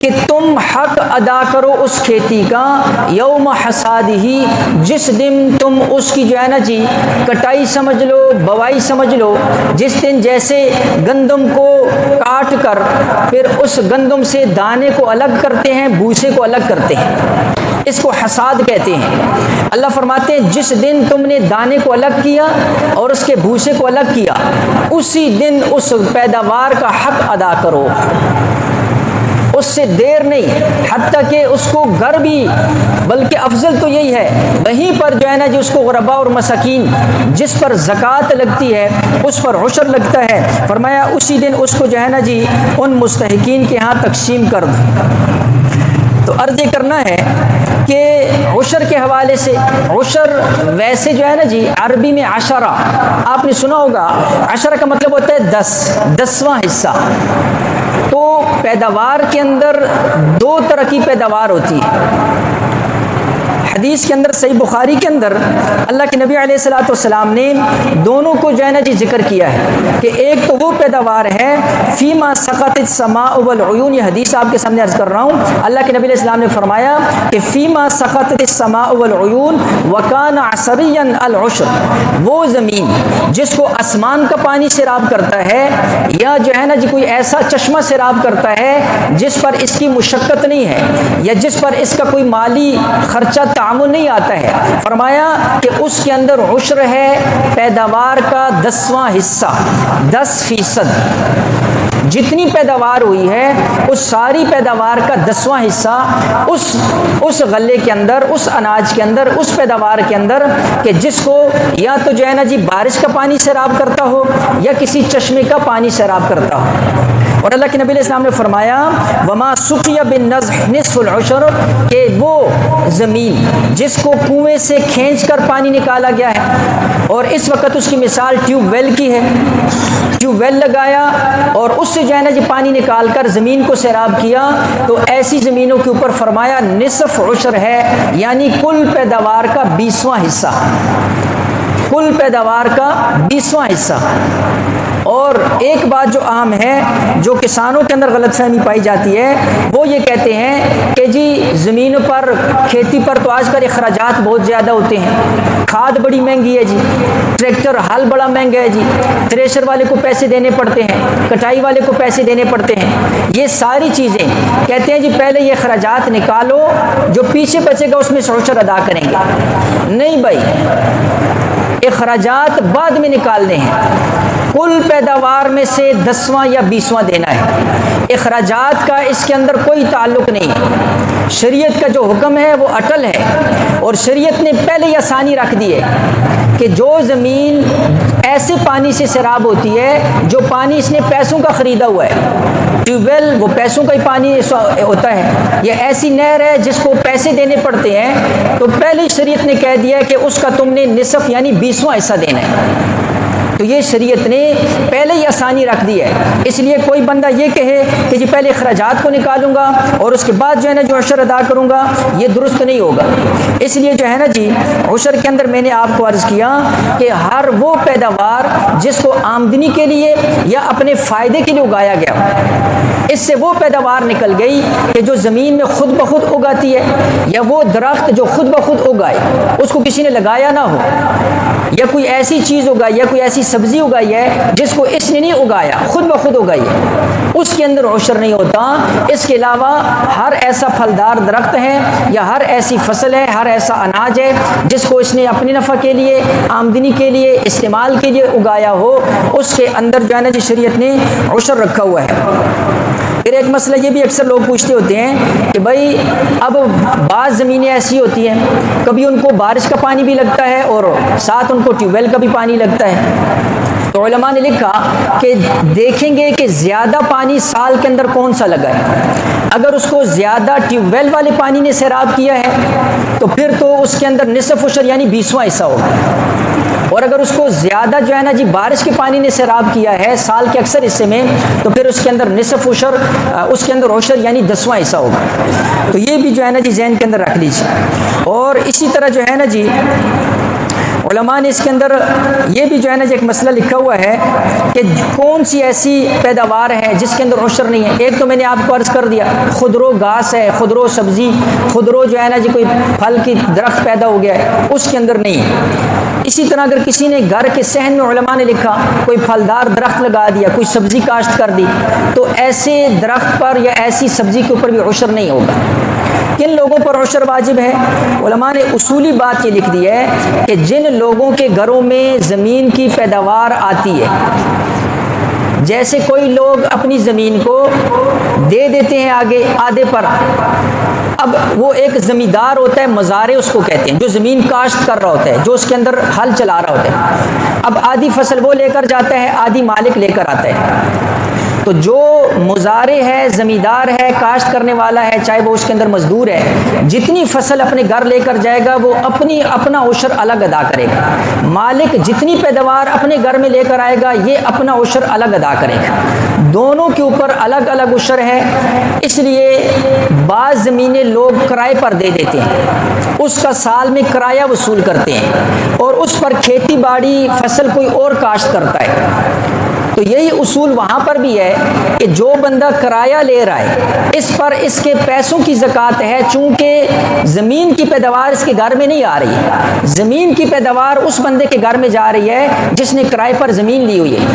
کہ تم حق ادا کرو اس کھیتی کا یوم حصادہی، جس دن تم اس کی جو ہے نا جی کٹائی سمجھ لو، بوائی سمجھ لو، جس دن جیسے گندم کو کاٹ کر پھر اس گندم سے دانے کو الگ کرتے ہیں، بھوسے کو الگ کرتے ہیں، اس کو حصاد کہتے ہیں۔ اللہ فرماتے ہیں جس دن تم نے دانے کو الگ کیا اور اس کے بھوسے کو الگ کیا، اسی دن اس پیداوار کا حق ادا کرو، اس سے دیر نہیں، حتیٰ کہ اس کو گھر بھی، بلکہ افضل تو یہی ہے وہیں پر جو ہے نا جی اس کو غرباء اور مساکین جس پر زکوٰۃ لگتی ہے اس پر عشر لگتا ہے، فرمایا اسی دن اس کو جو ہے نا جی ان مستحقین کے ہاں تقسیم کر دو۔ تو عرض یہ کرنا ہے کہ عشر کے حوالے سے، عشر ویسے جو ہے نا جی عربی میں عشرہ، آپ نے سنا ہوگا، عشرہ کا مطلب ہوتا ہے 10واں حصہ۔ تو پیداوار کے اندر دو طرح کی پیداوار ہوتی ہے۔ حدیث کے اندر صحیح بخاری کے اندر اللہ کے نبی علیہ الصلوۃ والسلام نے دونوں کو جو ہے نا جی ذکر کیا ہے کہ ایک تو وہ پیداوار ہے فیما سقطت السماء والعیون، یہ حدیث آپ کے سامنے عرض کر رہا ہوں، اللہ کے نبی علیہ السلام نے فرمایا کہ فیما سقطت السماء والعیون وکان عصریا العشر، وہ زمین جس کو آسمان کا پانی سیراب کرتا ہے یا جو ہے نا جی کوئی ایسا چشمہ سیراب کرتا ہے جس پر اس کی مشقت نہیں ہے یا جس پر اس کا کوئی مالی خرچہ تعاون نہیں آتا ہے، فرمایا کہ اس کے اندر عشر ہے پیداوار کا 10واں حصہ، 10%۔ جتنی پیداوار ہوئی ہے اس ساری پیداوار کا 10واں حصہ اس غلے کے اندر، اس اناج کے اندر، اس پیداوار کے اندر کہ جس کو یا تو جو ہے نا جی بارش کا پانی سیراب کرتا ہو یا کسی چشمے کا پانی سیراب کرتا ہو۔ اور اللہ کے نبی علیہ السلام نے فرمایا وما سقی بالنضح نصف العشر، کہ وہ زمین جس کو کنویں سے کھینچ کر پانی نکالا گیا ہے، اور اس وقت اس کی مثال ٹیوب ویل کی ہے، ٹیوب ویل لگایا اور اس سے جو ہے نا جی پانی نکال کر زمین کو سیراب کیا، تو ایسی زمینوں کے اوپر فرمایا نصف عشر ہے، یعنی کل پیداوار کا 20واں حصہ، کل پیداوار کا 20واں حصہ۔ اور ایک بات جو عام ہے جو کسانوں کے اندر غلط فہمی پائی جاتی ہے، وہ یہ کہتے ہیں کہ جی زمین پر، کھیتی پر تو آج کل اخراجات بہت زیادہ ہوتے ہیں، کھاد بڑی مہنگی ہے جی، ٹریکٹر ہل بڑا مہنگا ہے جی، تھریشر والے کو پیسے دینے پڑتے ہیں، کٹائی والے کو پیسے دینے پڑتے ہیں، یہ ساری چیزیں کہتے ہیں جی پہلے یہ اخراجات نکالو، جو پیچھے بچے گا اس میں سے عشر ادا کریں گے۔ نہیں بھائی، اخراجات بعد میں نکالنے ہیں، کل پیداوار میں سے 10واں یا 20واں دینا ہے، اخراجات کا اس کے اندر کوئی تعلق نہیں ہے۔ شریعت کا جو حکم ہے وہ اٹل ہے، اور شریعت نے پہلے ہی آسانی رکھ دی ہے کہ جو زمین ایسے پانی سے سیراب ہوتی ہے جو پانی اس نے پیسوں کا خریدا ہوا ہے، ٹیوب ویل وہ پیسوں کا ہی پانی ہوتا ہے، یا ایسی نہر ہے جس کو پیسے دینے پڑتے ہیں، تو پہلے شریعت نے کہہ دیا کہ اس کا تم نے نصف یعنی 20واں حصہ دینا ہے۔ تو یہ شریعت نے پہلے ہی آسانی رکھ دی ہے، اس لیے کوئی بندہ یہ کہے کہ جی پہلے اخراجات کو نکالوں گا اور اس کے بعد جو ہے نا جو عشر ادا کروں گا، یہ درست نہیں ہوگا۔ اس لیے جو ہے نا جی عشر کے اندر میں نے آپ کو عرض کیا کہ ہر وہ پیداوار جس کو آمدنی کے لیے یا اپنے فائدے کے لیے اگایا گیا، اس سے وہ پیداوار نکل گئی کہ جو زمین میں خود بخود اگاتی ہے، یا وہ درخت جو خود بخود اگائے، اس کو کسی نے لگایا نہ ہو، یا کوئی ایسی چیز اگائی ہے، کوئی ایسی سبزی اگائی ہے جس کو اس نے نہیں اگایا، خود بخود اگائی ہے، اس کے اندر عشر نہیں ہوتا۔ اس کے علاوہ ہر ایسا پھلدار درخت ہے یا ہر ایسی فصل ہے، ہر ایسا اناج ہے جس کو اس نے اپنے نفع کے لیے، آمدنی کے لیے، استعمال کے لیے اگایا ہو، اس کے اندر جو ہے نا جی شریعت نے عشر رکھا ہوا ہے۔ پھر ایک مسئلہ یہ بھی اکثر لوگ پوچھتے ہوتے ہیں کہ بھائی اب بعض زمینیں ایسی ہوتی ہیں، کبھی ان کو بارش کا پانی بھی لگتا ہے اور ساتھ ان کو ٹیوب ویل کا بھی پانی لگتا ہے، تو علماء نے لکھا کہ دیکھیں گے کہ زیادہ پانی سال کے اندر کون سا لگا ہے۔ اگر اس کو زیادہ ٹیوب ویل والے پانی نے سیراب کیا ہے تو پھر تو اس کے اندر نصف عشر یعنی 20واں حصہ ہوگا، اور اگر اس کو زیادہ جو ہے نا جی بارش کے پانی نے سیراب کیا ہے سال کے اکثر حصے میں، تو پھر اس کے اندر نصف عشر، اس کے اندر عشر یعنی 10واں حصہ ہوگا۔ تو یہ بھی جو ہے نا جی ذہن کے اندر رکھ لیجیے۔ اور اسی طرح جو ہے نا جی علماء نے اس کے اندر یہ بھی جو ہے نا ایک مسئلہ لکھا ہوا ہے کہ کون سی ایسی پیداوار ہے جس کے اندر عشر نہیں ہے. ایک تو میں نے آپ کو عرض کر دیا خضرو گھاس ہے, خضرو سبزی, خضرو جو ہے نا جی کوئی پھل کی درخت پیدا ہو گیا ہے, اس کے اندر نہیں ہے. اسی طرح اگر کسی نے گھر کے صحن میں علماء نے لکھا کوئی پھلدار درخت لگا دیا, کوئی سبزی کاشت کر دی, تو ایسے درخت پر یا ایسی سبزی کے اوپر بھی عشر نہیں ہوگا. کن لوگوں پر عشر واجب ہے؟ علماء نے اصولی بات یہ لکھ دی ہے کہ جن لوگوں کے گھروں میں زمین کی پیداوار آتی ہے, جیسے کوئی لوگ اپنی زمین کو دے دیتے ہیں آگے آدھے پر. اب وہ ایک زمیندار ہوتا ہے, مزارع اس کو کہتے ہیں, جو زمین کاشت کر رہا ہوتا ہے, جو اس کے اندر ہل چلا رہا ہوتا ہے. اب آدھی فصل وہ لے کر جاتا ہے, آدھی مالک لے کر آتا ہے. تو جو مزارع ہے, زمیندار ہے, کاشت کرنے والا ہے, چاہے وہ اس کے اندر مزدور ہے, جتنی فصل اپنے گھر لے کر جائے گا وہ اپنا عشر الگ ادا کرے گا. مالک جتنی پیداوار اپنے گھر میں لے کر آئے گا یہ اپنا عشر الگ ادا کرے گا. دونوں کے اوپر الگ الگ عشر ہے. اس لیے بعض زمینیں لوگ کرائے پر دے دیتے ہیں, اس کا سال میں کرایہ وصول کرتے ہیں, اور اس پر کھیتی باڑی فصل کوئی اور کاشت کرتا ہے. تو یہی اصول وہاں پر بھی ہے کہ جو بندہ کرایہ لے رہا ہے اس پر اس کے پیسوں کی زکوٰۃ ہے, چونکہ زمین کی پیداوار اس کے گھر میں نہیں آ رہی ہے. زمین کی پیداوار اس بندے کے گھر میں جا رہی ہے جس نے کرائے پر زمین لی ہوئی ہے,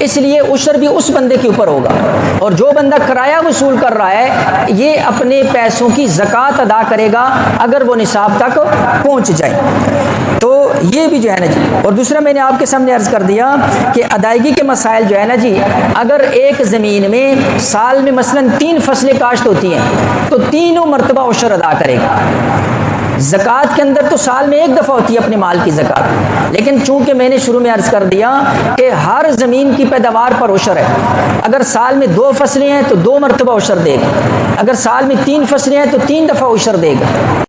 اس لیے عشر بھی اس بندے کے اوپر ہوگا. اور جو بندہ کرایہ وصول کر رہا ہے یہ اپنے پیسوں کی زکوٰۃ ادا کرے گا اگر وہ نصاب تک پہنچ جائے. تو یہ بھی جو ہے نا جی. اور دوسرا میں نے آپ کے سامنے عرض کر دیا کہ ادائیگی کے مسائل جو ہے نا جی, اگر ایک زمین میں سال میں مثلا 3 فصلیں کاشت ہوتی ہیں تو تینوں مرتبہ عشر ادا کرے گا. زکوٰۃ کے اندر تو سال میں ایک دفعہ ہوتی ہے اپنے مال کی زکوٰۃ, لیکن چونکہ میں نے شروع میں عرض کر دیا کہ ہر زمین کی پیداوار پر عشر ہے. اگر سال میں 2 فصلیں ہیں تو 2 مرتبہ عشر دے گا, اگر سال میں 3 فصلیں ہیں تو 3 دفعہ عشر دے گا.